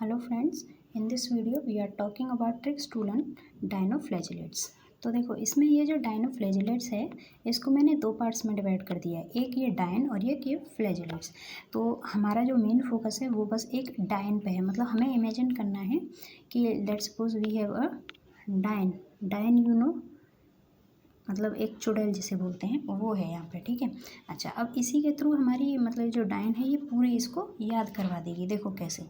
Hello friends, in this video we are talking about tricks to learn dinoflagellates। तो देखो इसमें ये जो डायनोफ्लैजेलेट्स है इसको मैंने दो पार्ट्स में डिवाइड कर दिया है, एक ये डायन और एक ये फ्लैजेलेट्स। तो हमारा जो मेन फोकस है वो बस एक डायन पे है, मतलब हमें इमेजिन करना है कि let's suppose we have a डायन। डायन यू नो मतलब एक चुड़ैल जिसे बोलते हैं वो है यहाँ पे, ठीक है। अच्छा, अब इसी के थ्रू हमारी मतलब जो डायन है ये पूरे इसको याद करवा देगी। देखो कैसे।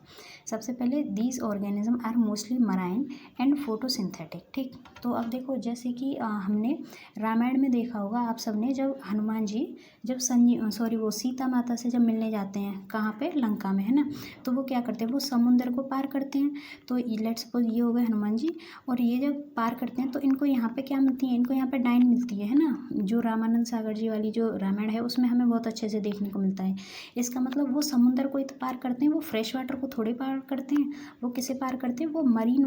सबसे पहले these organism are mostly marine and photosynthetic, ठीक। तो अब देखो जैसे कि हमने रामायण में देखा होगा आप सबने, जब हनुमान जी जब वो सीता माता से जब मिलने जाते हैं कहाँ पे, लंका में, है ना। तो वो क्या करते हैं, वो समुद्र को पार करते हैं। तो लेट्स सपोज ये हो गए हनुमान जी, और ये जब पार करते हैं तो इनको यहाँ पे क्या मिलती है, इनको यहाँ पे डायन मिलती है ना। जो रामानंद सागर जी वाली जो रामायण है उसमें हमें बहुत अच्छे से देखने को मिलता है। इसका मतलब वो समुद्र को ही तो पार करते हैं, वो फ्रेश वाटर को थोड़े पार करते हैं, वो किसे पार करते हैं, वो मराइन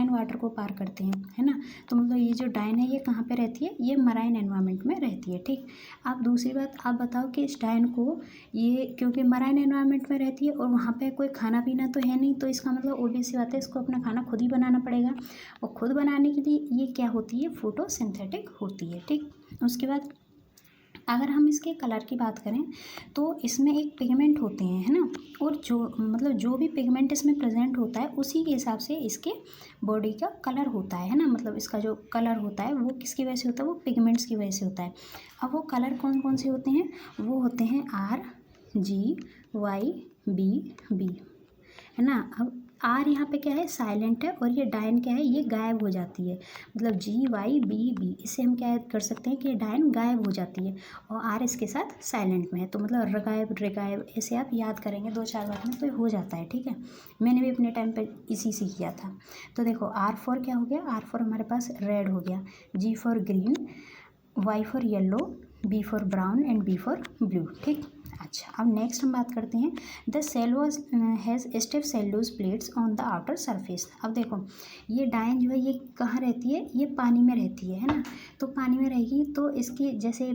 वाटर को पार करते हैं, है ना। तो मतलब ये जो डायन है ये कहाँ पे रहती है, ये मराइन एनवायरनमेंट में रहती है, ठीक। अब दूसरी बात आप बताओ कि इस डायन को ये क्योंकि मराइन एनवायरनमेंट में रहती है और वहाँ पे कोई खाना पीना तो है नहीं, तो इसका मतलब ऑब्वियस सी बात है इसको अपना खाना खुद ही बनाना पड़ेगा। और खुद बनाने के लिए ये क्या होती है, फोटोसिंथेटिक होती है, ठीक। उसके बाद अगर हम इसके कलर की बात करें तो इसमें एक पिगमेंट होते हैं, है ना। और जो भी पिगमेंट इसमें प्रेजेंट होता है उसी के हिसाब से इसके बॉडी का कलर होता है ना। मतलब इसका जो कलर होता है वो किसकी वजह से होता है, वो पिगमेंट्स की वजह से होता है। अब वो कलर कौन कौन से होते हैं, वो होते हैं RGYBB, है ना। अब आर यहाँ पे क्या है, साइलेंट है, और ये डायन क्या है, ये गायब हो जाती है। मतलब GYBB, इससे हम क्या कर सकते हैं कि डायन गायब हो जाती है, और आर इसके साथ साइलेंट में है। तो मतलब रगायब रेगायब ऐसे आप याद करेंगे दो चार बार में तो हो जाता है, ठीक है। मैंने भी अपने टाइम पे इसी से किया था। तो देखो R फॉर क्या हो गया, R फॉर हमारे पास रेड हो गया, G for green, Y for yellow, B for brown and B for blue, ठीक। अच्छा, अब नेक्स्ट हम बात करते हैं the cell walls has stiff cellulose plates on the outer surface. अब देखो ये डायन जो है ये कहाँ रहती है, ये पानी में रहती है ना। तो पानी में रहेगी तो इसकी जैसे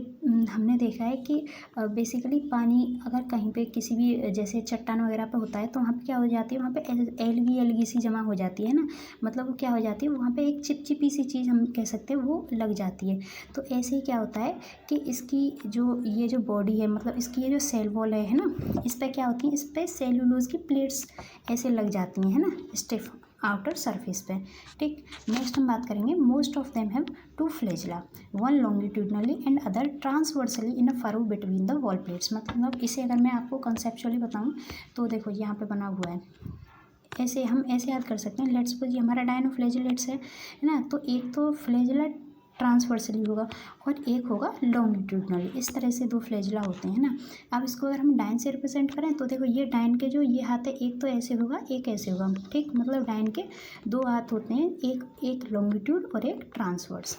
हमने देखा है कि बेसिकली पानी अगर कहीं पे किसी भी जैसे चट्टान वगैरह पे होता है तो वहाँ पे क्या हो जाती है, वहाँ पे एलगी सी जमा हो जाती है ना। मतलब वो क्या हो जाती है, वहाँ पे एक चिपचिपी सी चीज़ हम कह सकते हैं वो लग जाती है। तो ऐसे ही क्या होता है कि इसकी ये जो बॉडी है, मतलब इसकी ये जो सेल वॉल है ना, इस पर क्या होती है, इस पर सेल्यूलोज की प्लेट्स ऐसे लग जाती हैं, है ना, स्टिफ आउटर सरफेस पे, ठीक। नेक्स्ट हम बात करेंगे most of them have two flagella, one longitudinally and other transversely in a furrow between the wall plates. मतलब इसे अगर मैं आपको कंसेप्चुअली बताऊं तो देखो यहाँ पे बना हुआ है, ऐसे हम ऐसे याद कर सकते हैं। लेट्स सपोज ये हमारा डायनोफ्लैजेलेट्स है ना। तो एक तो फ्लैजेला ट्रांसवर्सली होगा और एक होगा लॉन्गिट्यूडनली, इस तरह से दो फ्लैजिला होते हैं ना। अब इसको अगर हम डायन से रिप्रेजेंट करें तो देखो ये डायन के जो ये हाथ है एक तो ऐसे होगा एक ऐसे होगा, ठीक। मतलब डायन के दो हाथ होते हैं, एक लॉन्गिट्यूड और एक ट्रांसवर्स,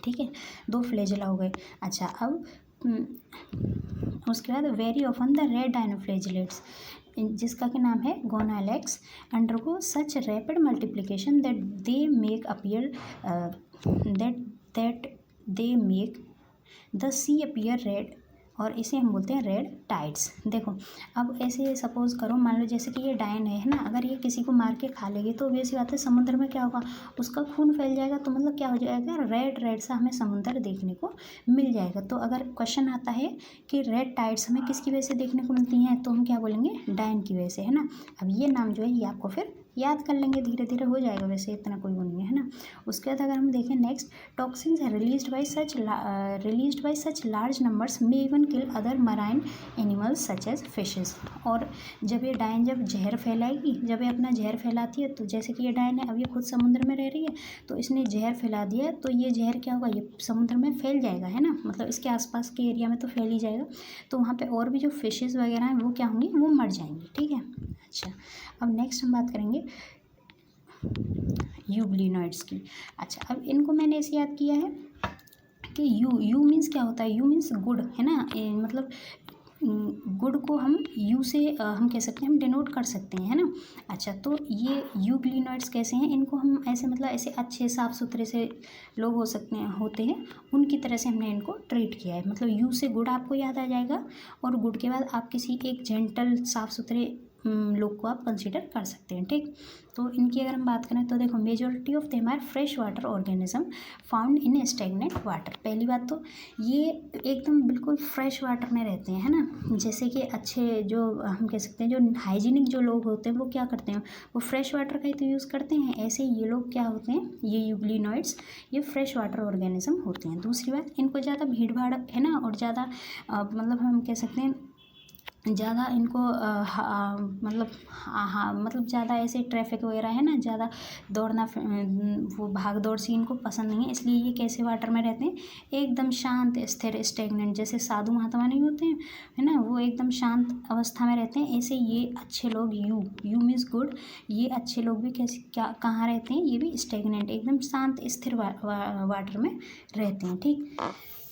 ठीक है। दो फ्लैजिला हो गए। अच्छा, अब उसके बाद very often the red dinoflagellates, जिसका क्या नाम है Gonyaulax, undergo such rapid multiplication that they make appear that they make the sea appear red, और इसे हम बोलते हैं रेड टाइड्स। देखो अब ऐसे सपोज करो, मान लो जैसे कि ये डायन है ना, अगर ये किसी को मार के खा लेगी तो वैसी बात है समुद्र में क्या होगा, उसका खून फैल जाएगा। तो मतलब क्या हो जाएगा, रेड रेड सा हमें समुद्र देखने को मिल जाएगा। तो अगर क्वेश्चन आता है कि रेड टाइड्स हमें किसकी वजह से देखने को मिलती हैं, तो हम क्या बोलेंगे, डायन की वजह से, है ना। अब ये नाम जो है ये आपको फिर याद कर लेंगे, धीरे धीरे हो जाएगा, वैसे इतना कोई वो नहीं है ना। उसके बाद अगर हम देखें next, toxins released by such large numbers may even kill other marine animals such as fishes. और जब ये डायन जब जहर फैलाएगी, जब ये अपना जहर फैलाती है, तो जैसे कि ये डायन है अब ये खुद समुद्र में रह रही है तो इसने जहर फैला दिया, तो ये जहर क्या होगा, ये समुद्र में फैल जाएगा, है ना। मतलब इसके आसपास के एरिया में तो फैल ही जाएगा, तो वहाँ पे और भी जो फिशेस वगैरह हैं वो क्या होंगी, वो मर जाएंगी, ठीक है। अच्छा, अब नेक्स्ट हम बात करेंगे यूग्लिनॉइड्स की। अच्छा, अब इनको मैंने ऐसे याद किया है कि यू मीन्स क्या होता है, यू मीन्स गुड, है ना। मतलब गुड को हम यू से हम कह सकते हैं, हम डिनोट कर सकते हैं, है ना। अच्छा, तो ये यूग्लिनॉइड्स कैसे हैं, इनको हम ऐसे मतलब ऐसे अच्छे साफ़ सुथरे से लोग हो सकते हैं, होते हैं, उनकी तरह से हमने इनको ट्रीट किया है। मतलब यू से गुड आपको याद आ जाएगा, और गुड के बाद आप किसी एक जेंटल साफ़ सुथरे लोग को आप कंसिडर कर सकते हैं। ठीक, तो इनकी अगर हम बात करें तो देखो majority of them are fresh water organism found in stagnant water. पहली बात तो ये एकदम बिल्कुल फ्रेश वाटर में रहते हैं, है ना। जैसे कि अच्छे जो हम कह सकते हैं जो हाइजीनिक जो लोग होते हैं वो क्या करते हैं, वो फ्रेश वाटर का ही तो यूज़ करते हैं। ऐसे ये लोग क्या होते हैं, ये यूग्लिनॉइड्स ये फ्रेश वाटर ऑर्गेनिज्म होते हैं। दूसरी बात, इनको ज़्यादा भीड़ भाड़ है ना, और ज़्यादा मतलब हम कह सकते हैं ज़्यादा इनको मतलब ज़्यादा ऐसे ट्रैफिक वगैरह है ना, ज़्यादा दौड़ना वो भाग दौड़ सी इनको पसंद नहीं है। इसलिए ये कैसे वाटर में रहते हैं, एकदम शांत स्थिर स्टेगनेंट, जैसे साधु महात्मा नहीं होते हैं, है ना, वो एकदम शांत अवस्था में रहते हैं। ऐसे ये अच्छे लोग यू मीन्स गुड, ये अच्छे लोग भी कैसे क्या कहाँ रहते हैं, ये भी स्टेगनेंट एकदम शांत स्थिर वाटर में रहते हैं। ठीक,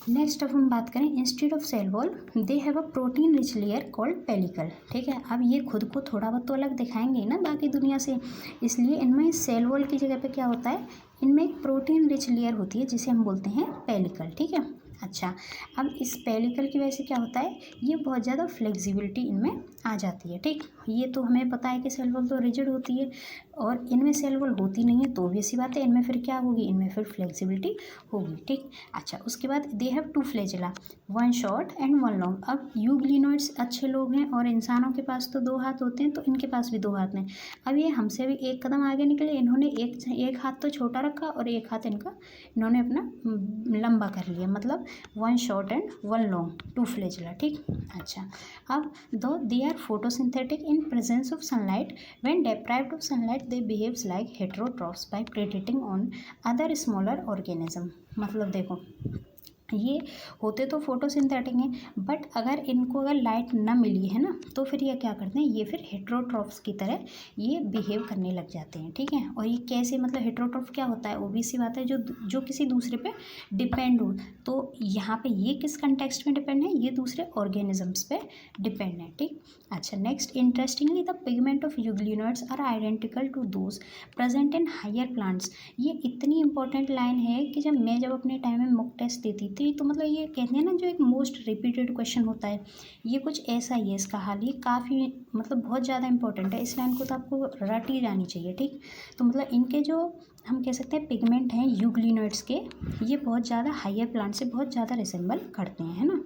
नेक्स्ट अब हम बात करें, instead of cell wall they have a protein rich layer called pellicle. ठीक है, अब ये खुद को थोड़ा बहुत तो अलग दिखाएंगे ना बाकी दुनिया से, इसलिए इनमें सेल वॉल की जगह पे क्या होता है, इनमें एक प्रोटीन रिच लेयर होती है जिसे हम बोलते हैं पेलिकल। ठीक है, अच्छा, अब इस पेलिकल की वजह से क्या होता है, ये बहुत ज़्यादा फ्लेक्सिबिलिटी इनमें आ जाती है। ठीक, ये तो हमें पता है कि सेल वॉल तो रिजिड होती है और इनमें सेल वॉल होती नहीं है, तो भी ऐसी बात है इनमें फिर क्या होगी, इनमें फिर फ्लेक्सिबिलिटी होगी। ठीक, अच्छा, उसके बाद they have 2 flagella, 1 short and 1 long. अब यूग्लिनॉइड्स अच्छे लोग हैं और इंसानों के पास तो 2 हाथ होते हैं, तो इनके पास भी 2 हाथ हैं। अब ये हमसे भी एक कदम आगे निकले, इन्होंने एक हाथ तो छोटा रखा और एक हाथ इन्होंने अपना लंबा कर लिया, मतलब 1 शॉर्ट एंड 1 लॉन्ग, 2 फ्लैजेला। ठीक, अच्छा, अब दो they are photosynthetic in presence of sunlight, when deprived of sunlight they behaves like heterotrophs by predating on other smaller organism। मतलब देखो ये होते तो फोटोसिंथेटिक हैं, बट अगर लाइट ना मिली है ना, तो फिर ये क्या करते हैं, ये फिर हेट्रोट्रॉफ्स की तरह ये बिहेव करने लग जाते हैं। ठीक है, और ये कैसे, मतलब हेट्रोट्रॉफ क्या होता है, ओबीसी बात है, जो किसी दूसरे पे डिपेंड हो। तो यहाँ पे ये किस कंटेक्स्ट में डिपेंड है, ये दूसरे ऑर्गेनिजम्स पे डिपेंड है। ठीक, अच्छा, next, interestingly the pigment of euglenoids are identical to those present in higher plants. ये इतनी इंपॉर्टेंट लाइन है कि जब अपने टाइम में मॉक टेस्ट देती थी, तो मतलब ये कहते हैं ना, जो एक मोस्ट रिपीटेड क्वेश्चन होता है, ये कुछ ऐसा ही है इसका हाल। ये काफ़ी मतलब बहुत ज़्यादा इंपॉर्टेंट है, इस लाइन को तो आपको रट ही जानी चाहिए। ठीक, तो मतलब इनके जो हम कह सकते हैं पिगमेंट हैं यूग्लिनॉइड्स के, ये बहुत ज़्यादा हायर प्लांट से बहुत ज़्यादा रिसेंबल करते हैं, है ना।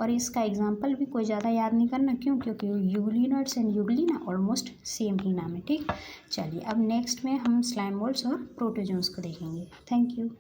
और इसका एग्जाम्पल भी कोई ज़्यादा याद नहीं करना, क्यों, क्योंकि euglenoids and euglena almost same ही नाम है। ठीक, चलिए अब नेक्स्ट में हम स्लाइम मोल्ड्स और प्रोटोजोन्स को देखेंगे। Thank you.